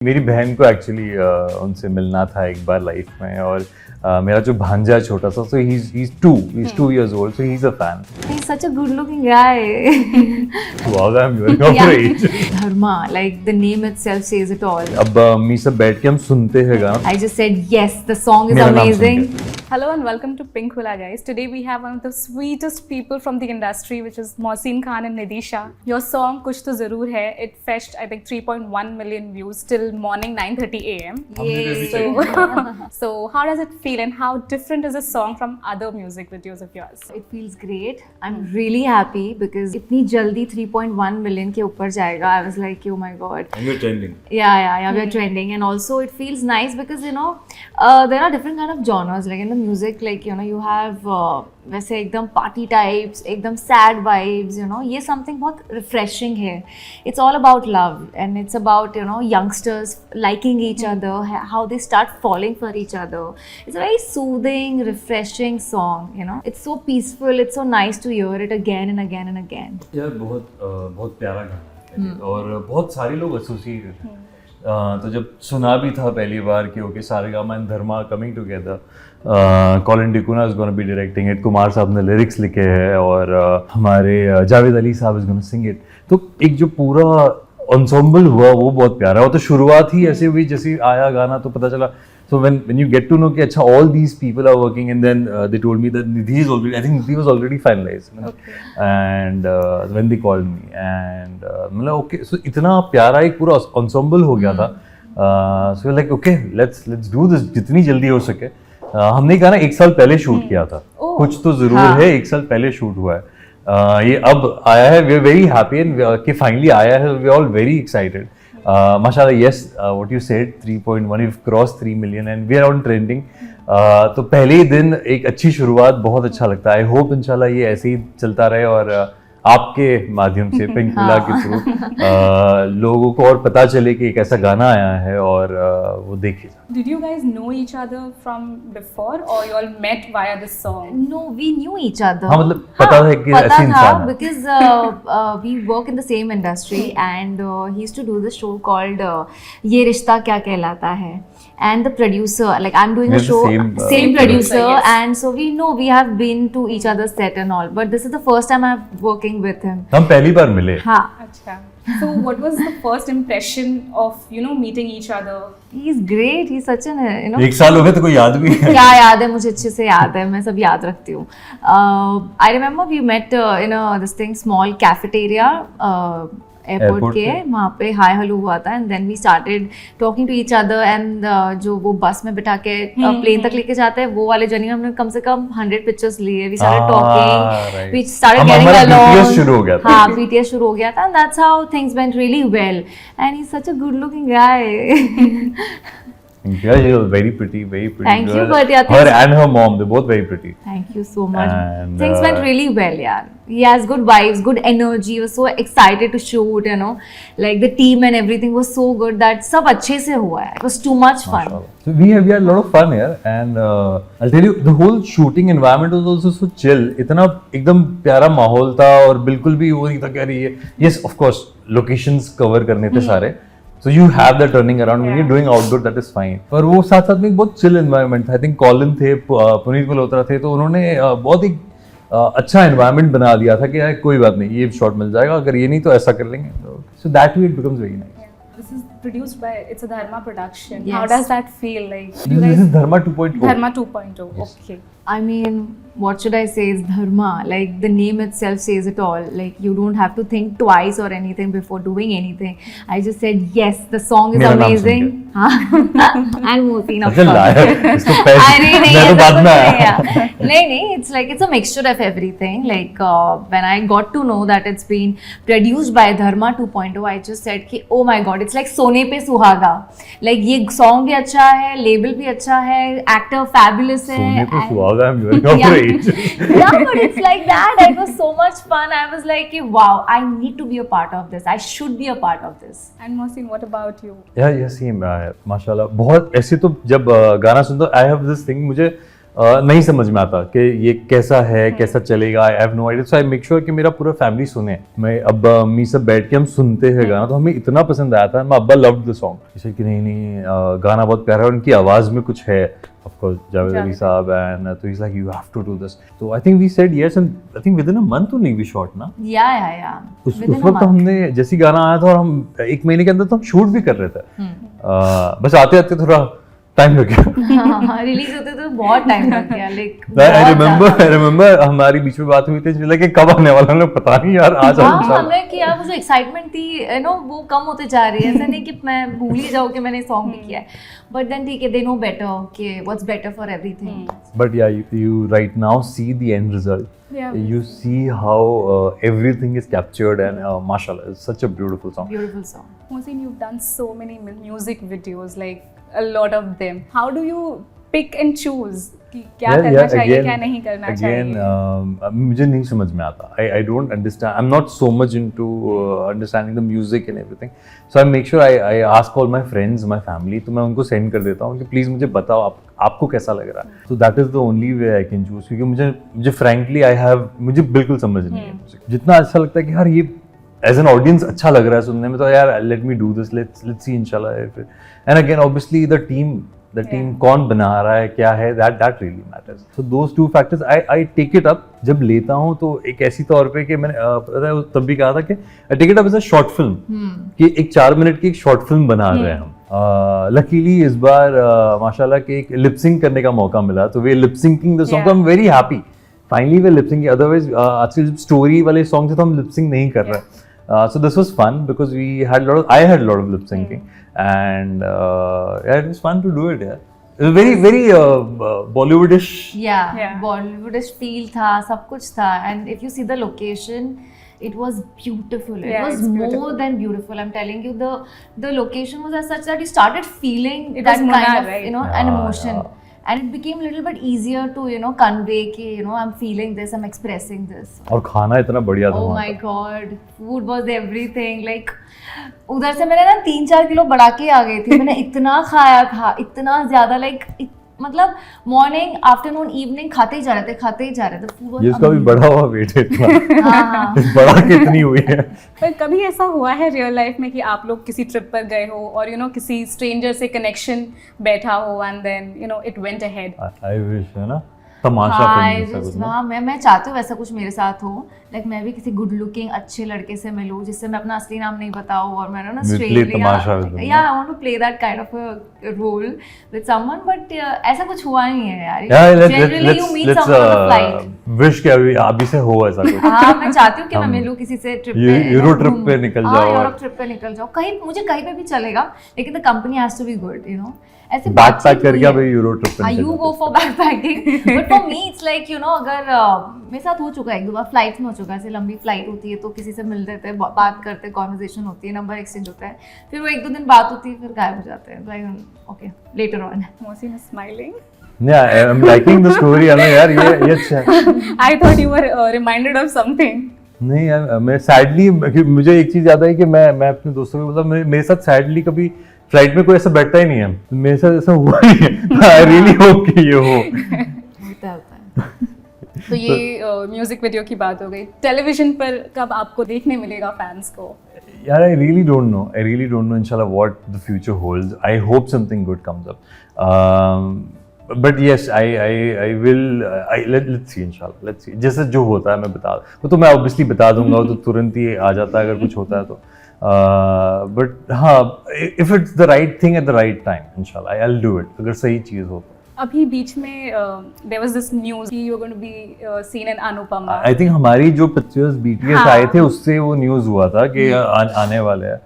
मेरी बहन को एक्चुअली उनसे मिलना था एक बार लाइफ में, और मेरा जो भांजा है छोटा सा, so he's 2 years old, so he's a fan. He's such a good looking guy. Wow, I'm your age. Dharma, like the name itself says it all. अब मी सब बैठ के हम सुनते हैं गाना. I just said yes, the song is मेरा नाम amazing. सुन के. Hello and welcome to Pink Hula, guys. Today we have one of the sweetest people from the industry, which is Mohsin Khan and Nidisha. Your song Kuch To Zarur Hai, it fetched I think 3.1 million views till morning 9:30 a.m. So how does it feel and how different is this song from other music videos of yours? It feels great. I'm really happy because इतनी जल्दी 3.1 million के ऊपर जाएगा. I was like, oh my god. And you're trending. Yeah, we're trending, and also it feels nice because there are different kind of genres. Like in the music, like you have वैसे एकदम party types, एकदम sad vibes. ये something बहुत refreshing है. It's all about love, and it's about youngsters liking each other, how they start falling for each other. It's a very soothing, refreshing song. It's so peaceful. It's so nice to hear it again and again and again. यार बहुत प्यारा गाना है और बहुत सारे लोग associated हैं. तो जब सुना भी था पहली बार कि okay Saregama and Dharma coming together, Colin D'Cunha is gonna be directing it, Kumar साहब ने लिरिक्स लिखे हैं और हमारे जावेद अली साहब इज गोना सिंग इट. तो एक जो पूरा एंसेम्बल हुआ वो बहुत प्यारा है. और तो शुरुआत ही ऐसे हुई जैसे आया गाना तो पता चला. So when you get to know कि अच्छा all these people are working, and then they told me that Nidhi is already, I think Nidhi was already finalized. Okay. And when they called me and मतलब okay, so इतना प्यारा एक पूरा ensemble हो गया था. So we're like okay, let's do this जितनी जल्दी हो सके. हमने गाना 1 साल पहले शूट किया था. कुछ तो जरूर है 1 साल पहले शूट हुआ है. ये अब आया है. We are very happy and कि finally आया है. We are all very excited. Mashallah, yes, what you said, 3.1, we've crossed 3 million and we are on trending. तो पहले ही दिन एक अच्छी शुरुआत बहुत अच्छा लगता है. आई होप इंशाल्लाह ये ऐसे ही चलता रहे और आपके माध्यम से पिंक हुला के थ्रू लोगों को और पता चले कि एक ऐसा गाना आया है और वो देखे. Did you guys know each other from before or you all met via this song? No, we knew each other. हाँ मतलब पता है कि ऐसे इंसान है. Because we work in the same industry and he used to do this show called ये रिश्ता क्या कहलाता है. And the producer, like I'm doing a show, same producer, yes. And so we have been to each other's set and all. But this is the first time I'm working with him. हम पहली बार मिले. हाँ. अच्छा. So what was the first impression of meeting each other? He's great. He's such an 1 साल हो गए तो कोई याद भी है. क्या याद है मुझे अच्छे से याद है. मैं सब याद रखती हूँ. I remember we met in this thing small cafeteria. Airport के वहाँ पे हाई हेलो हुआ था and then we started talking to each other and जो वो बस में बिठा के प्लेन तक लेके जाते हैं वो वाले जर्नी में हमने कम से कम 100 पिक्चर्स लिए. We started talking, we started getting along. BTS शुरू हो गया था. हाँ, BTS शुरू हो गया था. That's how things went really well and he is such a good looking guy. Yeah, she was very pretty Thank girl. you, but yeah, her and her mom, they're both very pretty. Thank you so much. And, things went really well, yeah. He has good vibes, good energy. He was so excited to shoot, like the team and everything was so good that सब अच्छे से हुआ है. It was too much fun. So we had a lot of fun here, and I'll tell you, the whole shooting environment was also so chill. इतना एकदम प्यारा माहौल था और बिल्कुल भी वो नहीं था कि अरे ये yes, of course, locations cover करने थे सारे. So you have that turning around when you're doing outdoor, that is fine. पर वो साथ साथ में एक बहुत chill environment था. I think कॉलिन थे, पुनीत मल्होत्रा थे, तो उन्होंने बहुत एक अच्छा environment बना दिया था कि कोई बात नहीं, ये शॉट मिल जाएगा, अगर ये नहीं तो ऐसा कर लेंगे. So that way it becomes very nice. This is produced by, it's a Dharma production. Yes. How does that feel like? This is Dharma 2.0. Dharma 2.0. Yes. Okay. I mean, what should I say? It's Dharma. Like the name itself says it all. Like you don't have to think twice or anything before doing anything. I just said yes. The song is amazing. And Mohsin, of course. इसको पहले मैं तो बाद में आया. नहीं, it's like it's a mixture of everything. Like when I got to know that it's been produced by Dharma 2.0, I just said कि oh my god, it's like सोने पे सुहागा. Like ये song भी अच्छा है, label भी अच्छा है, actor fabulous है. सोने पे सुहागा. I'm your age. Yeah, but it's like that. It was so much fun. I was like, wow, I need to be a part of this. I should be a part of this. And Mohsin, what about you? Yeah, same. माशाल्लाह. बहुत ऐसे तो जब गाना सुनता I have this thing, मुझे नहीं समझ में आता कि ये कैसा है, कैसा चलेगा, I have no idea. So I make sure कि मेरा पूरा फैमिली सुने। मैं अब्बा अम्मी सब बैठ के हम सुनते हैं गाना, तो हमें इतना पसंद आया था। मैं अब्बा लव्ड द सॉन्ग, जैसे कि नहीं गाना बहुत प्यारा है, उनकी आवाज़ में कुछ है, ऑफ कोर्स जावेद अली साहब, एंड तो he is like you have to do this. तो I think we said yes, and I think within a month only we shot ना। या उस वक्त हमने जैसे गाना आया था और हम 1 महीने के अंदर तो हम शूट भी कर रहे थे। बस आते आते थोड़ा टाइम लग गया। रिलीज होते तो बहुत टाइम लग गया। लाइक आई रिमेम्बर हमारी बीच में बात हुई थी, लाइक कब आने वाला है पता नहीं यार, आज हमें किया, वो जो एक्साइटमेंट थी यू नो वो कम होते जा रही है। ऐसा नहीं कि मैं भूल ही जाऊँ कि मैंने सॉन्ग भी किया है, बट देन ठीक है, दे नो बेटर कि what's better for everything. But yeah you right now see the end result, you see how everything is captured, and mashallah, it's such a beautiful song. Beautiful song. Mohsin, you've done so many music videos, like a lot of them. How do you pick and choose कि क्या करना चाहिए, क्या नहीं करना चाहिए? मुझे नहीं समझ में आता. I don't understand. I'm not so much into understanding the music and everything. So I make sure I ask all my friends, my family. तो मैं उनको send कर देता हूँ कि please मुझे बताओ आपको कैसा लग रहा है. So that is the only way I can choose. क्योंकि मुझे frankly मुझे बिल्कुल समझ नहीं है music. जितना अच्छा लगता है कि यार ये as an audience अच्छा लग रहा है सुनने में, तो यार let me do this, let's see inshallah. And again obviously the team कौन बना रहा है, क्या है, that really matters. So those two factors I take it up. जब लेता हूँ तो एक ऐसी तौर पे कि मैंने पता है तब भी कहा था कि I take it up as a short film, कि एक 4 मिनट की एक शॉर्ट फिल्म बना रहे हैं हम. लकीली इस बार माशाल्लाह कि एक लिपसिंग करने का मौका मिला, तो वे lip syncing the song, I am very happy. Finally वे लिपसिंग, अदरवाइज आजकल जब स्टोरी वाले सॉन्ग थे तो हम लिपसिंग नहीं कर रहे. So this was fun because I had a lot of lip syncing, and it was fun to do it. Yeah, it was very Bollywoodish. Yeah, Bollywoodish feel था, सब कुछ था, and if you see the location, it was beautiful. It was more than beautiful. I'm telling you, the location was as such that you started feeling that kind of, you know, an emotion. And it became a little bit easier to, you know, convey कि, you know, I'm feeling this, I'm expressing this. और खाना इतना बढ़िया था. Oh my God, food was everything. Like उधर से मैंने ना 3-4 किलो बढ़ा के आ गई थी. मैंने इतना खाया था, इतना ज़्यादा, like मतलब मॉर्निंग आफ्टरनून इवनिंग खाते ही जा रहे थे. Food was जिसका भी बढ़ा हुआ वेट है इतना. बड़ा कितनी हुई है. पर कभी ऐसा हुआ है रियल लाइफ में कि आप लोग किसी ट्रिप पर गए हो और किसी स्ट्रेंजर से कनेक्शन बैठा हो and then it went ahead? I wish, है ना, तमाशा फिल्म. हाँ, मैं चाहती हूँ वैसा कुछ मेरे साथ हो. लाइक मैं भी किसी गुड लुकिंग अच्छे लड़के से मिलूं जिससे मैं अपना असली नाम नहीं बताऊं और मैं ना स्ट्रेट या I want to play that kind of a role with someone, but ऐसा कुछ हुआ नहीं है यार. Generally you meet someone on a flight. Wish के अभी से हो ऐसा कुछ. हाँ, मैं चाहती हूँ कि मैं मिलूं किसी से ट्रिप पे, यूरो ट्रिप पे निकल जाओ. यूरोप ट्रिप पे निकल जाओ, मुझे कहीं पे भी चलेगा, लेकिन the company has to be good, you know. ऐसे बैकपैक करके अभी यूरो ट्रिप पे you go for backpacking, but for me it's like अगर मेरे साथ हो चुका है 1-2 बार फ्लाइट्स में हो चुका है. ऐसे लंबी फ्लाइट होती है तो किसी से मिल लेते हैं, बात करते हैं, कॉन्वर्सेशन होती है, नंबर एक्सचेंज होता है, फिर वो 1-2 दिन बात होती है, फिर गायब हो जाते हैं. Like okay, later on. Mohsin is smiling. Yeah, I'm liking the story. यार ये अच्छा है. I thought you were reminded of something. नहीं यार, मैं सैडली, मुझे एक चीज याद आई कि मैं अपने दोस्तों को बोला, मेरे साथ सैडली कभी फ्लाइट में कोई ऐसा बैठता ही नहीं है. मेरे साथ ऐसा हुआ ही है. आई रियली होप कि ये हो. होता है. तो ये म्यूजिक वीडियो की बात हो गई. टेलीविजन पर कब आपको देखने मिलेगा फैंस को? यार I really don't know inshallah what the future holds. I hope something good comes up. But yes, I will. Let's see inshallah. Let's see. जैसे जो होता है मैं वो तो मैं obviously बता दूंगा. वो तो तुरंत ही आ जाता है अगर कुछ होता है तो. But हाँ, if it's the right thing at the right time, inshallah I'll do it. अगर सही चीज हो तो. अभी बीच में there was this news कि you're going to be seen in Anupama. I think हमारी जो pictures BTS आए थे उससे वो news हुआ था कि आने वाले हैं.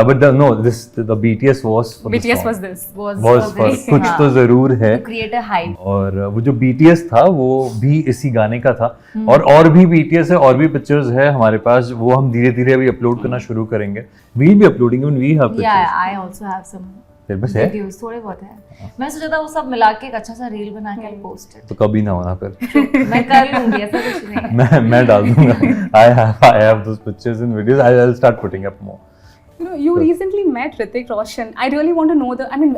But the BTS was for BTS was this. Was for कुछ तो जरूर है. To create a hype. और वो जो BTS था वो भी इसी गाने का था. और भी BTS है, और भी पिक्चर्स है हमारे पास. वो हम धीरे धीरे अभी अपलोड करना शुरू करेंगे. We'll be uploading when we have pictures. Yeah, I also have some videos. थोड़े बहुत है. मैं सोचा था वो सब मिला के एक अच्छा सा रील बना के पोस्ट है. तो कभी ना होना फिर. मैं कर लूंगी, ऐसा कुछ नहीं है. मैं डाल दूंगा. I have those pictures and videos. I'll start putting up more. You know, you recently met Hrithik Roshan. I really want to know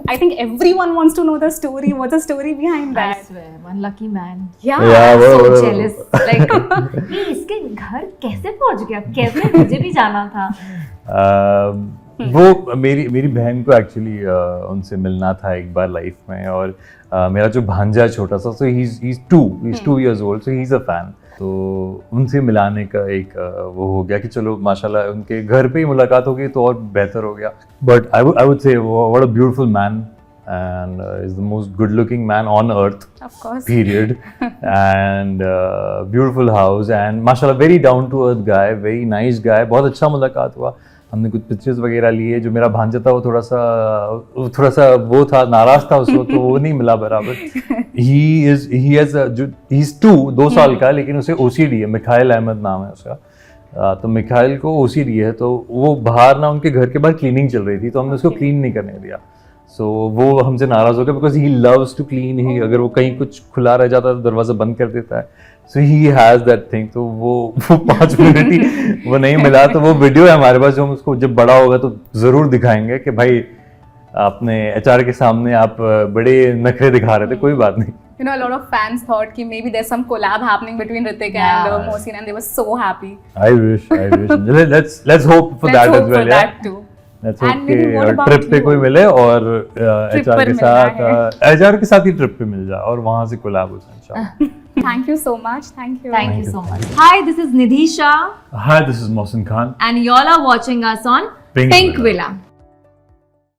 I think everyone wants to know the story. What's the story behind I that? swear, one lucky man. Yeah. So jealous. Like, ये इसके घर कैसे पहुंच गया? कैसे मुझे भी जाना था? वो मेरी बहन को एक्चुअली उनसे मिलना था एक बार लाइफ में, और मेरा जो भांजा है छोटा सा, सो he is 2 years old, so he's a fan. तो उनसे मिलाने का एक वो हो गया कि चलो माशाल्लाह उनके घर पे ही मुलाकात हो गई तो और बेहतर हो गया. But I would say what a beautiful man, and is the most good looking man on earth, Of course. period. And beautiful house, and mashallah very down to earth guy, very nice guy. बहुत अच्छा मुलाकात हुआ. हमने कुछ pictures वगैरह लिए. जो मेरा भांजा था वो थोड़ा सा वो था, नाराज था उस वक्त, तो वो नहीं मिला बराबर. he's 2 साल का, लेकिन उसे OCD है. मिखाइल अहमद नाम है उसका. तो मिखाइल को OCD है, तो वो बाहर ना उनके घर के बाहर क्लीनिंग चल रही थी, तो हमने उसको क्लीन नहीं करने दिया. सो वो हमसे नाराज हो गया, because he loves to clean. ही अगर वो कहीं कुछ खुला रह जाता है तो दरवाजा बंद कर देता है. सो ही हैज दैट थिंग. तो वो 5 मिनट ही वो नहीं मिला. तो वो वीडियो है हमारे पास, जो हम उसको जब बड़ा होगा तो जरूर दिखाएंगे कि भाई आपने HR के सामने आप बड़े नखरे दिखा रहे थे. कोई बात नहीं. You know, a lot of fans thought कि maybe there's some collab happening between Hrithik and Mohsin, and they were so happy. I wish. Let's hope for that as well. that too. Let's hope And maybe what कि about trip पे you? कोई मिले और HR पर के मिलना साथ HR के साथ ही ट्रिप पे मिल जाए और वहाँ से कोलैब हो जाए इंशाल्लाह. Thank you so much. Thank you. Thank you so much. Hi, this is Nidhi Shah, Hi, this is Mohsin Khan. and y'all are watching us on Pink Pink Villa. Villa.